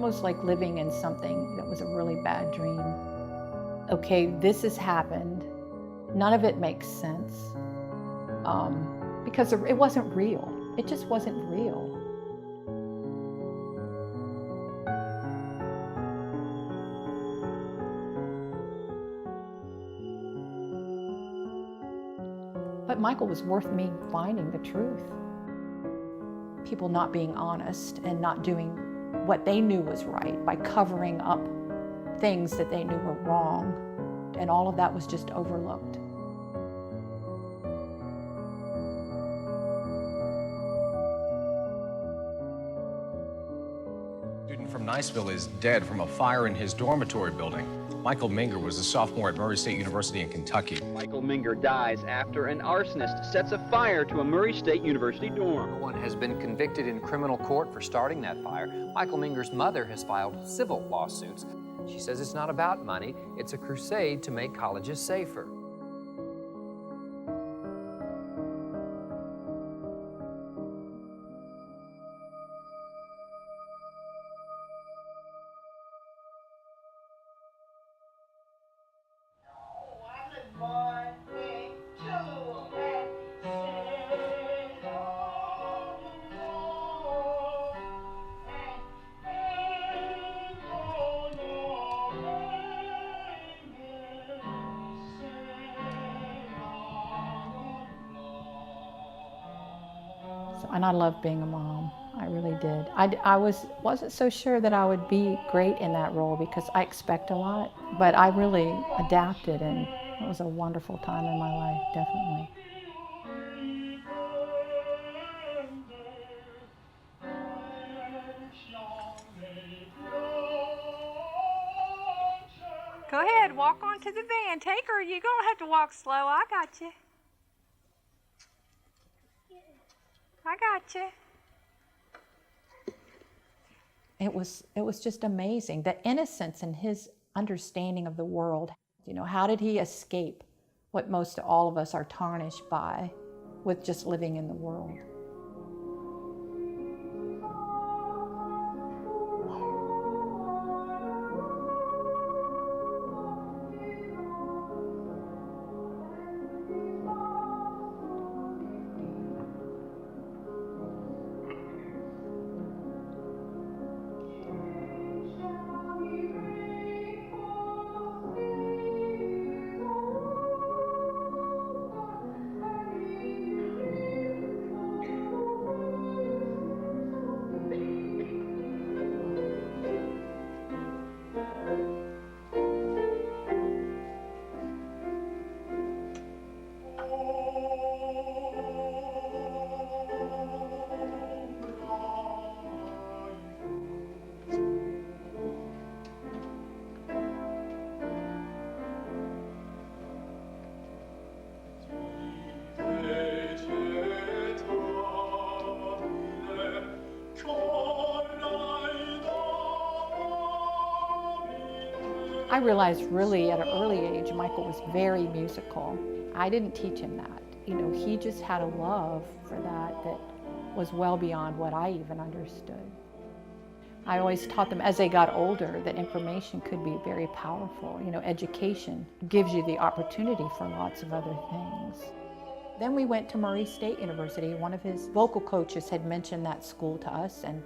almost like living in something that was a really bad dream. Okay, this has happened. None of it makes sense because it wasn't real. It just wasn't real. But Michael was worth me finding the truth. People not being honest and not doing what they knew was right by covering up things that they knew were wrong, and all of that was just overlooked. A student from Niceville is dead from a fire in his dormitory building. Michael Minger was a sophomore at Murray State University in Kentucky. Michael Minger dies after an arsonist sets a fire to a Murray State University dorm. No one has been convicted in criminal court for starting that fire. Michael Minger's mother has filed civil lawsuits. She says it's not about money, it's a crusade to make colleges safer. And I loved being a mom. I really did. I wasn't so sure that I would be great in that role because I expect a lot, but I really adapted, and it was a wonderful time in my life, definitely. Go ahead, walk onto the van. Take her. You're going to have to walk slow. I got you. I got you. It was just amazing. The innocence in his understanding of the world. You know, how did he escape what most all of us are tarnished by with just living in the world? I realized really at an early age, Michael was very musical. I didn't teach him that. You know, he just had a love for that was well beyond what I even understood. I always taught them as they got older that information could be very powerful. You know, education gives you the opportunity for lots of other things. Then we went to Murray State University. One of his vocal coaches had mentioned that school to us, and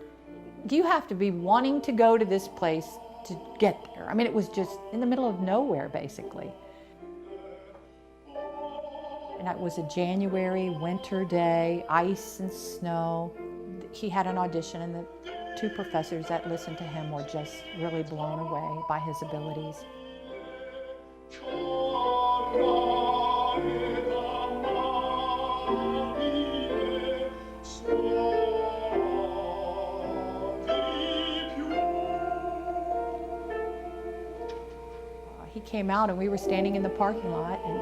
you have to be wanting to go to this place to get there. I mean, it was just in the middle of nowhere, basically. And it was a January winter day, ice and snow. He had an audition, and the two professors that listened to him were just really blown away by his abilities. He came out and we were standing in the parking lot, and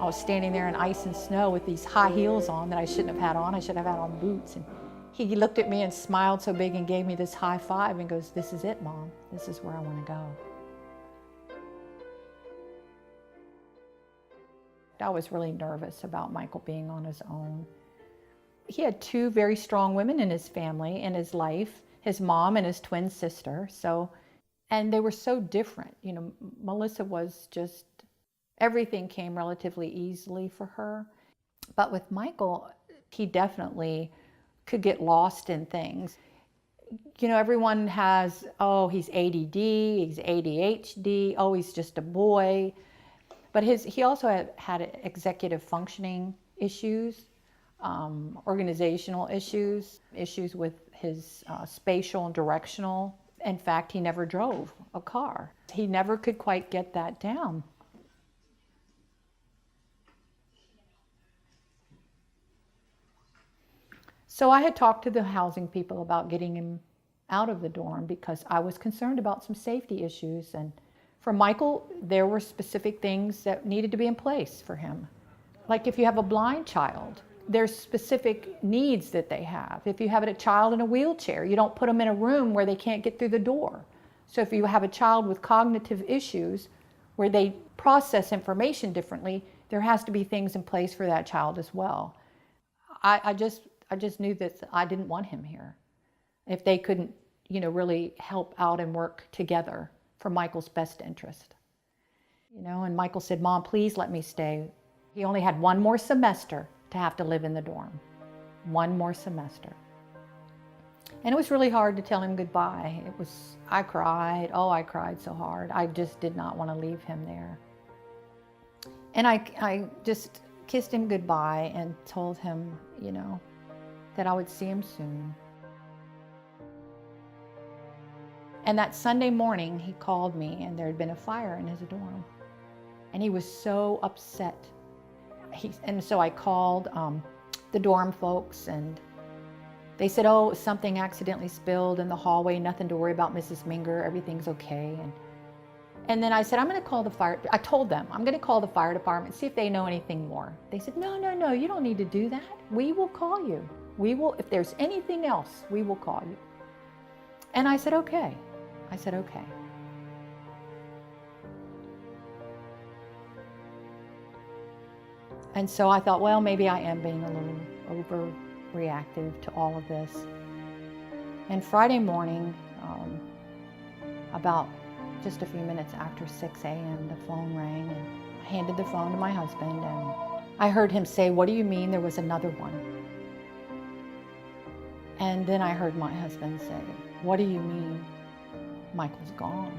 I was standing there in ice and snow with these high heels on that I shouldn't have had on. I should have had on boots. And he looked at me and smiled so big and gave me this high five and goes, "This is it, Mom. This is where I want to go." I was really nervous about Michael being on his own. He had two very strong women in his family, in his life. his mom and his twin sister. So, and they were so different. You know, Melissa was just, everything came relatively easily for her. But with Michael, he definitely could get lost in things. You know, everyone has, oh, he's ADD, he's ADHD, oh, he's just a boy. But he also had executive functioning issues, organizational issues with his spatial and directional. In fact, he never drove a car. He never could quite get that down. So I had talked to the housing people about getting him out of the dorm because I was concerned about some safety issues. And for Michael, there were specific things that needed to be in place for him. Like if you have a blind child, there's specific needs that they have. If you have a child in a wheelchair, you don't put them in a room where they can't get through the door. So if you have a child with cognitive issues where they process information differently, there has to be things in place for that child as well. I just knew that I didn't want him here. If they couldn't, you know, really help out and work together for Michael's best interest. You know, and Michael said, "Mom, please let me stay." He only had one more semester to have to live in the dorm. One more semester. And it was really hard to tell him goodbye. I cried. Oh, I cried so hard. I just did not want to leave him there. And I just kissed him goodbye and told him, you know, that I would see him soon. And that Sunday morning, he called me and there had been a fire in his dorm. And he was so upset. And so I called the dorm folks and they said, "Oh, something accidentally spilled in the hallway, nothing to worry about, Mrs. Minger, everything's okay." And then I said, "I'm gonna call the fire," I told them, "I'm gonna call the fire department, see if they know anything more." They said, no, you don't need to do that. We will call you. If there's anything else, we will call you. And I said, okay. Okay. And so I thought, well, maybe I am being a little overreactive to all of this. And Friday morning, about just a few minutes after 6 a.m., the phone rang and I handed the phone to my husband and I heard him say, "What do you mean there was another one?" And then I heard my husband say, "What do you mean Michael's gone?"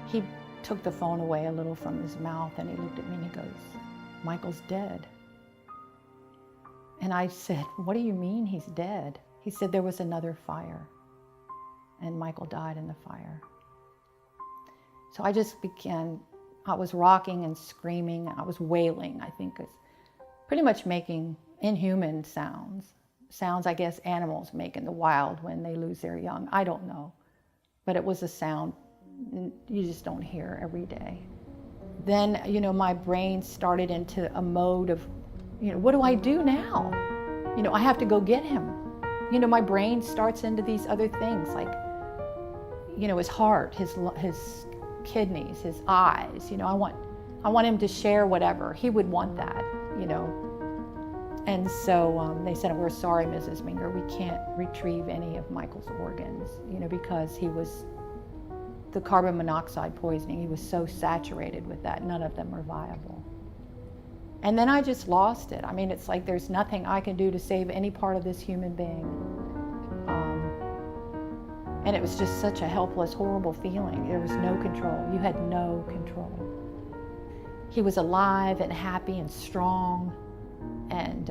He took the phone away a little from his mouth and he looked at me and he goes, "Michael's dead." And I said, "What do you mean he's dead?" He said, "There was another fire and Michael died in the fire." So I was rocking and screaming, I was wailing, I think it's pretty much making inhuman sounds. Sounds I guess animals make in the wild when they lose their young. I don't know. But it was a sound you just don't hear every day. Then, you know, my brain started into a mode of, you know, what do I do now? You know, I have to go get him. You know, my brain starts into these other things like, you know, his heart, his kidneys, his eyes. You know, I want him to share whatever. He would want that, you know. And so they said, "We're sorry, Mrs. Minger, we can't retrieve any of Michael's organs, you know, because he was, the carbon monoxide poisoning, he was so saturated with that, none of them are viable." And then I just lost it. I mean, it's like there's nothing I can do to save any part of this human being. And it was just such a helpless, horrible feeling. There was no control. You had no control. He was alive and happy and strong. And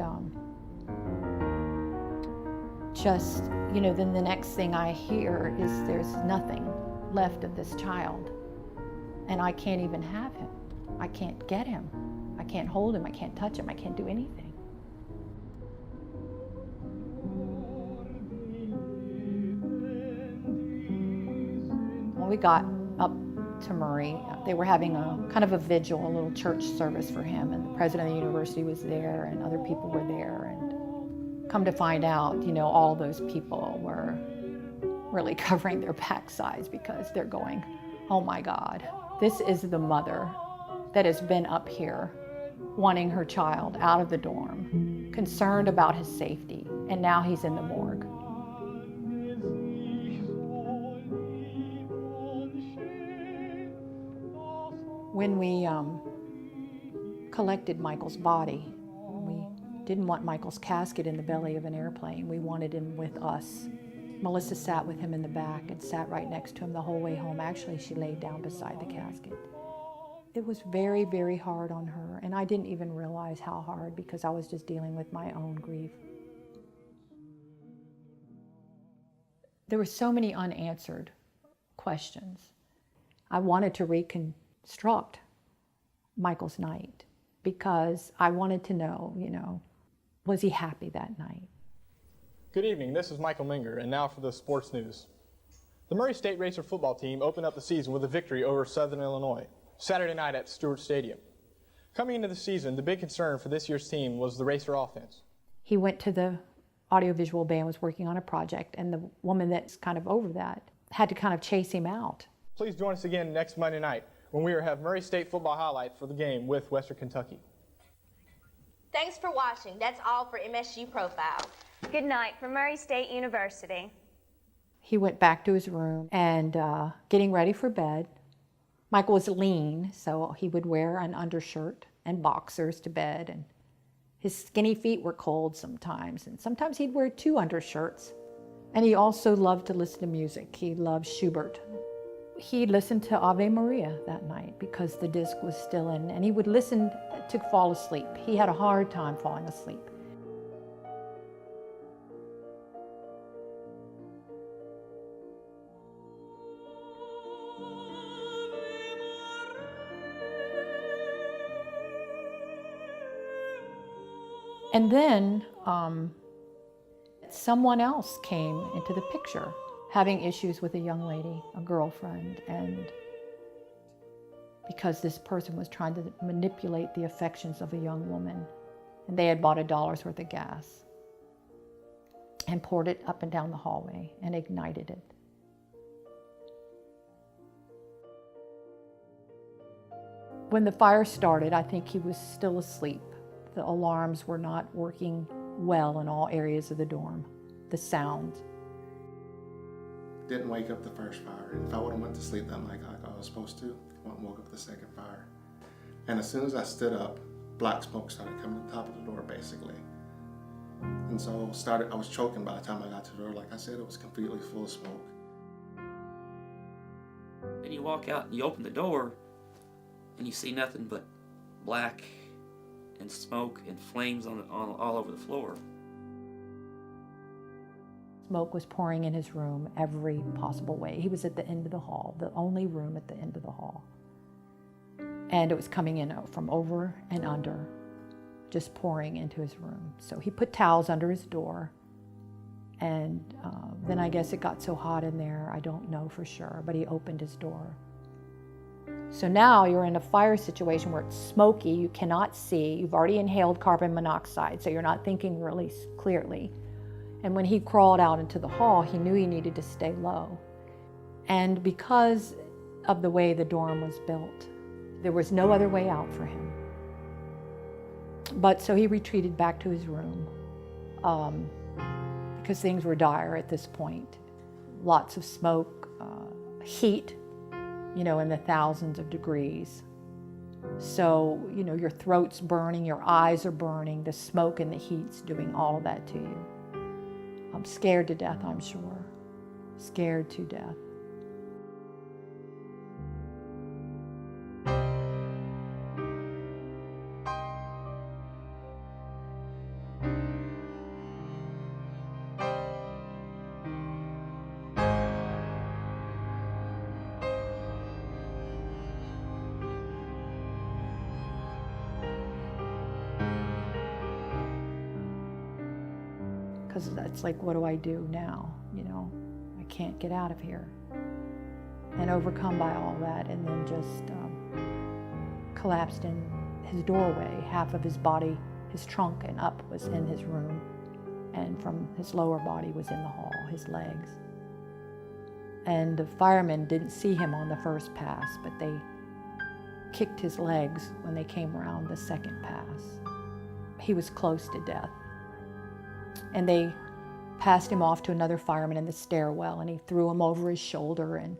just, you know, then the next thing I hear is there's nothing left of this child. And I can't even have him. I can't get him. I can't hold him. I can't touch him. I can't do anything. When we got up to Murray, they were having a kind of a vigil, a little church service for him, and the president of the university was there and other people were there, and come to find out, you know, all those people were really covering their backsides because they're going, "Oh my God, this is the mother that has been up here wanting her child out of the dorm, concerned about his safety, and now he's in the morgue." When we collected Michael's body, we didn't want Michael's casket in the belly of an airplane. We wanted him with us. Melissa sat with him in the back and sat right next to him the whole way home. Actually, she laid down beside the casket. It was very, very hard on her, and I didn't even realize how hard because I was just dealing with my own grief. There were so many unanswered questions. I wanted to reconstruct Michael's night because I wanted to know, was he happy that night? Good evening, this is Michael Minger, and now for the sports news. The Murray State Racer football team opened up the season with a victory over Southern Illinois, Saturday night at Stewart Stadium. Coming into the season, the big concern for this year's team was the Racer offense. He went to the audiovisual band, was working on a project, and the woman that's kind of over that had to kind of chase him out. Please join us again next Monday night when we will have Murray State football highlights for the game with Western Kentucky. Thanks for watching. That's all for MSU Profile. Good night from Murray State University. He went back to his room and getting ready for bed. Michael was lean, so he would wear an undershirt and boxers to bed, and his skinny feet were cold sometimes, and sometimes he'd wear 2 undershirts. And he also loved to listen to music. He loved Schubert. He listened to Ave Maria that night because the disc was still in, and he would listen to fall asleep. He had a hard time falling asleep. And then someone else came into the picture, having issues with a young lady, a girlfriend, and because this person was trying to manipulate the affections of a young woman, and they had bought $1 worth of gas and poured it up and down the hallway and ignited it. When the fire started, I think he was still asleep. The alarms were not working well in all areas of the dorm. The sound. Didn't wake up the first fire. If I would have went to sleep that night like I was supposed to, I went and woke up the second fire. And as soon as I stood up, black smoke started coming to the top of the door, basically. And so I was choking by the time I got to the door. Like I said, it was completely full of smoke. And you walk out and you open the door and you see nothing but black and smoke and flames all over the floor. Smoke was pouring in his room every possible way. He was at the end of the hall, the only room at the end of the hall. And it was coming in from over and under, just pouring into his room. So he put towels under his door, and then I guess it got so hot in there, I don't know for sure, but he opened his door. So now you're in a fire situation where it's smoky, you cannot see, you've already inhaled carbon monoxide, so you're not thinking really clearly. And when he crawled out into the hall, he knew he needed to stay low. And because of the way the dorm was built, there was no other way out for him. But so he retreated back to his room because things were dire at this point. Lots of smoke, heat, in the thousands of degrees. So, your throat's burning, your eyes are burning, the smoke and the heat's doing all of that to you. I'm scared to death, I'm sure. Scared to death. Because it's like, what do I do now? I can't get out of here. And overcome by all that, and then just collapsed in his doorway. Half of his body, his trunk and up was in his room, and from his lower body was in the hall, his legs. And the firemen didn't see him on the first pass, but they kicked his legs when they came around the second pass. He was close to death. And they passed him off to another fireman in the stairwell, and he threw him over his shoulder and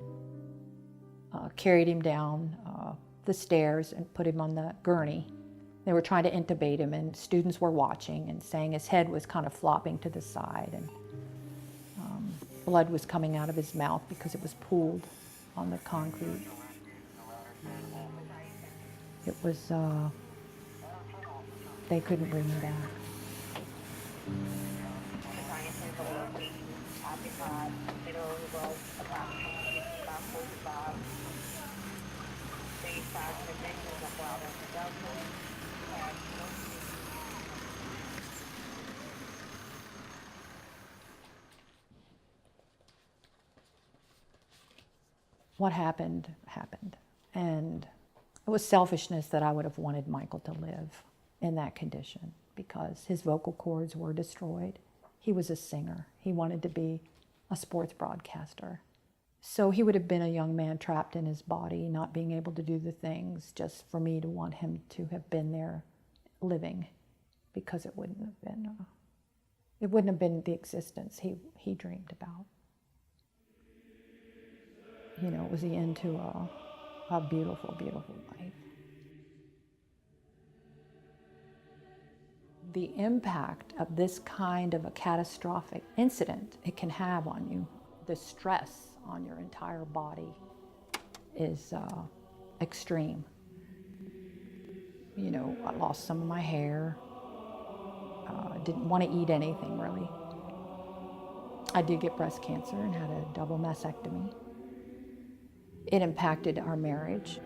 carried him down the stairs and put him on the gurney. They were trying to intubate him, and students were watching and saying his head was kind of flopping to the side, and blood was coming out of his mouth because it was pooled on the concrete. It was, they couldn't bring him back. What happened, happened. And it was selfishness that I would have wanted Michael to live in that condition because his vocal cords were destroyed. He was a singer. He wanted to be a sports broadcaster. So he would have been a young man trapped in his body, not being able to do the things, just for me to want him to have been there living, because it wouldn't have been the existence he dreamed about. You know, it was the end to a beautiful, beautiful life. The impact of this kind of a catastrophic incident it can have on you, the stress on your entire body is extreme. You know, I lost some of my hair. Didn't want to eat anything, really. I did get breast cancer and had a double mastectomy. It impacted our marriage.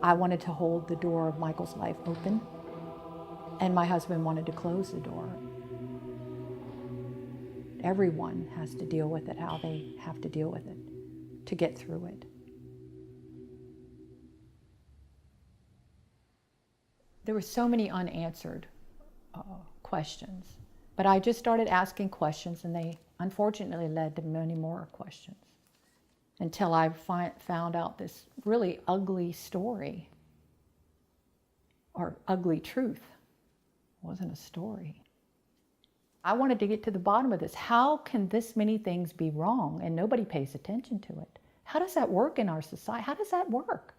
I wanted to hold the door of Michael's life open, and my husband wanted to close the door. Everyone has to deal with it how they have to deal with it to get through it. There were so many unanswered questions, but I just started asking questions, and they unfortunately led to many more questions until I found out this really ugly story, or ugly truth. It wasn't a story. I wanted to get to the bottom of this. How can this many things be wrong and nobody pays attention to it? How does that work in our society? How does that work?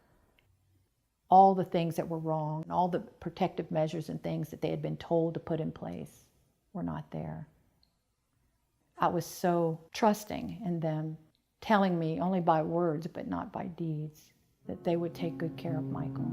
All the things that were wrong, all the protective measures and things that they had been told to put in place were not there. I was so trusting in them, telling me only by words but not by deeds that they would take good care of Michael.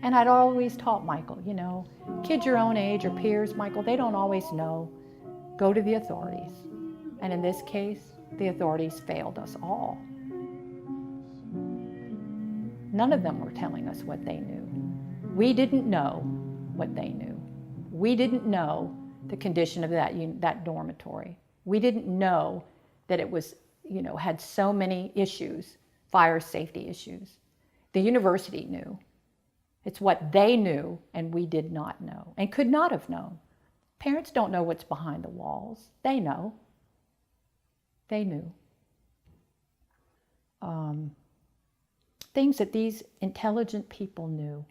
And I'd always taught Michael, you know, kids your own age or peers, Michael, they don't always know. Go to the authorities. And in this case, the authorities failed us all. None of them were telling us what they knew. We didn't know what they knew. We didn't know the condition of that dormitory. We didn't know that it was, you know, had so many issues, fire safety issues. The university knew. It's what they knew and we did not know and could not have known. Parents don't know what's behind the walls. They know. They knew. Things that these intelligent people knew.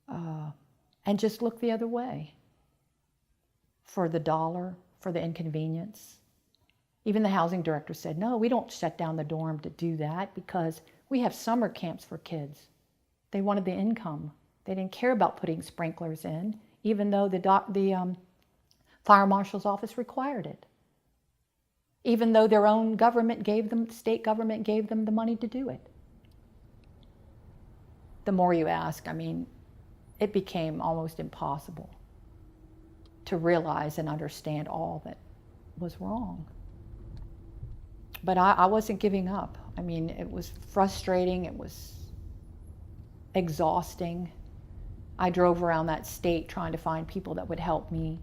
And just looked the other way for the dollar, for the inconvenience. Even the housing director said, no, we don't shut down the dorm to do that because we have summer camps for kids. They wanted the income. They didn't care about putting sprinklers in, even though the fire marshal's office required it. Even though their own government gave them, state government gave them the money to do it. The more you ask, I mean, it became almost impossible to realize and understand all that was wrong. But I wasn't giving up. I mean, it was frustrating, it was exhausting, I drove around that state trying to find people that would help me.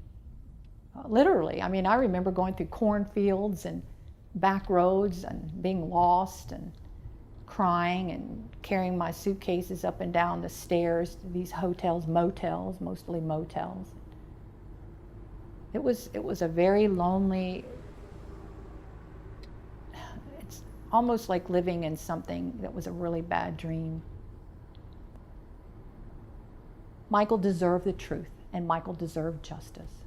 Literally, I mean, I remember going through cornfields and back roads and being lost and crying and carrying my suitcases up and down the stairs to these hotels, motels, mostly motels. It was a very lonely, it's almost like living in something that was a really bad dream. Michael deserved the truth, and Michael deserved justice.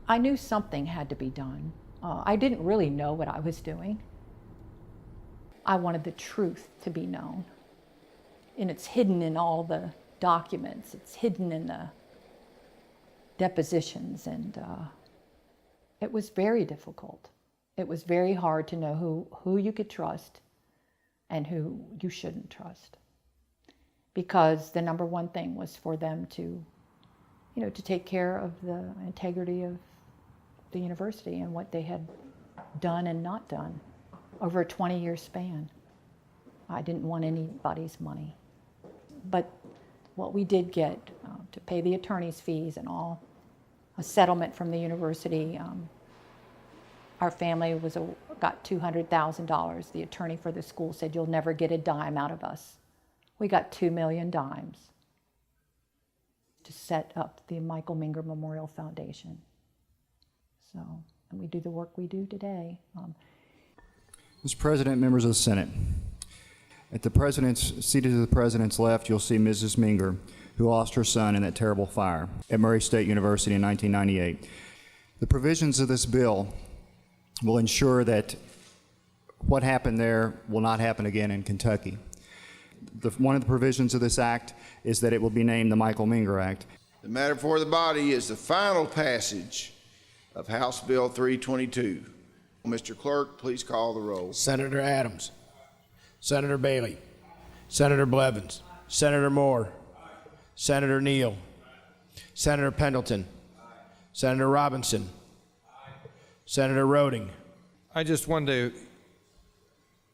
I knew something had to be done. I didn't really know what I was doing. I wanted the truth to be known. And it's hidden in all the documents. It's hidden in the depositions. And it was very difficult. It was very hard to know who you could trust and who you shouldn't trust. Because the number one thing was for them to, to take care of the integrity of the university and what they had done and not done over a 20-year span. I didn't want anybody's money. But what we did get to pay the attorney's fees and all, a settlement from the university, our family got $200,000. The attorney for the school said, "You'll never get a dime out of us." We got 2 million dimes to set up the Michael Minger Memorial Foundation. So, and we do the work we do today. Mr. President, members of the Senate, seated to the President's left, you'll see Mrs. Minger, who lost her son in that terrible fire at Murray State University in 1998. The provisions of this bill will ensure that what happened there will not happen again in Kentucky. One of the provisions of this act is that it will be named the Michael Minger Act. The matter before the body is the final passage of House Bill 322. Mr. Clerk, please call the roll. Senator Adams, Senator Bailey, Senator Blevins, Senator Moore, Senator Neal, Senator Pendleton, Senator Robinson, Senator Roding. I just wanted to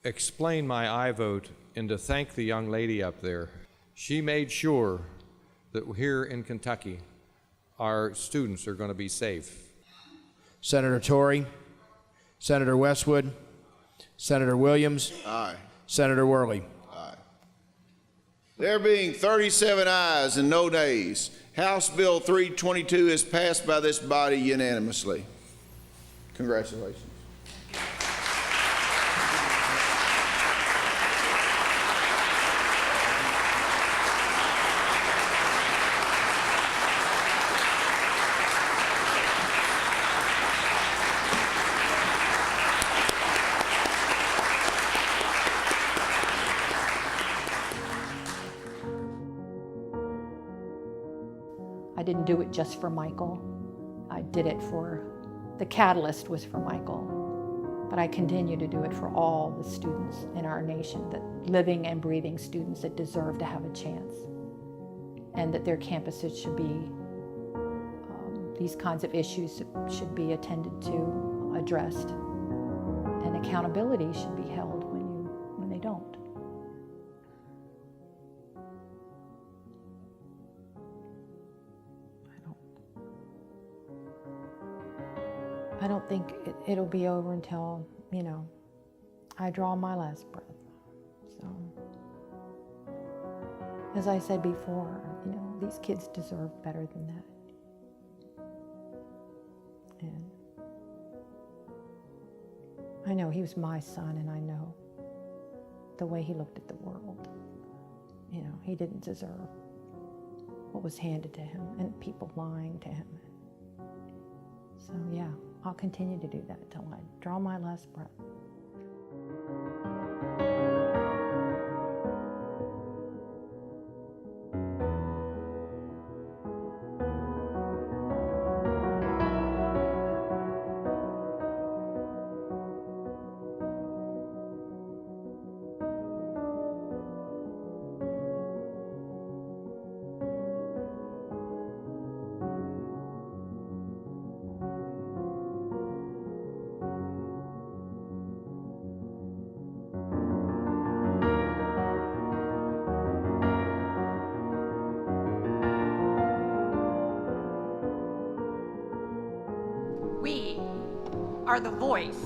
explain my aye vote and to thank the young lady up there. She made sure that here in Kentucky, our students are going to be safe. Senator Torrey, Senator Westwood, Senator Williams, Aye. Senator Worley. Aye. There being 37 ayes and no nays, House Bill 322 is passed by this body unanimously. Congratulations. I didn't do it just for Michael. I did it the catalyst was for Michael. But I continue to do it for all the students in our nation, that living and breathing students that deserve to have a chance. And that their campuses should be, these kinds of issues should be attended to, addressed. And accountability should be held when they don't. I don't think it'll be over until, I draw my last breath. So, as I said before, these kids deserve better than that. And I know he was my son, and I know the way he looked at the world. He didn't deserve what was handed to him and people lying to him. So yeah, I'll continue to do that until I draw my last breath. are the voice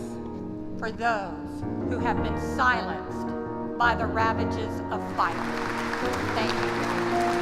for those who have been silenced by the ravages of fire. Thank you.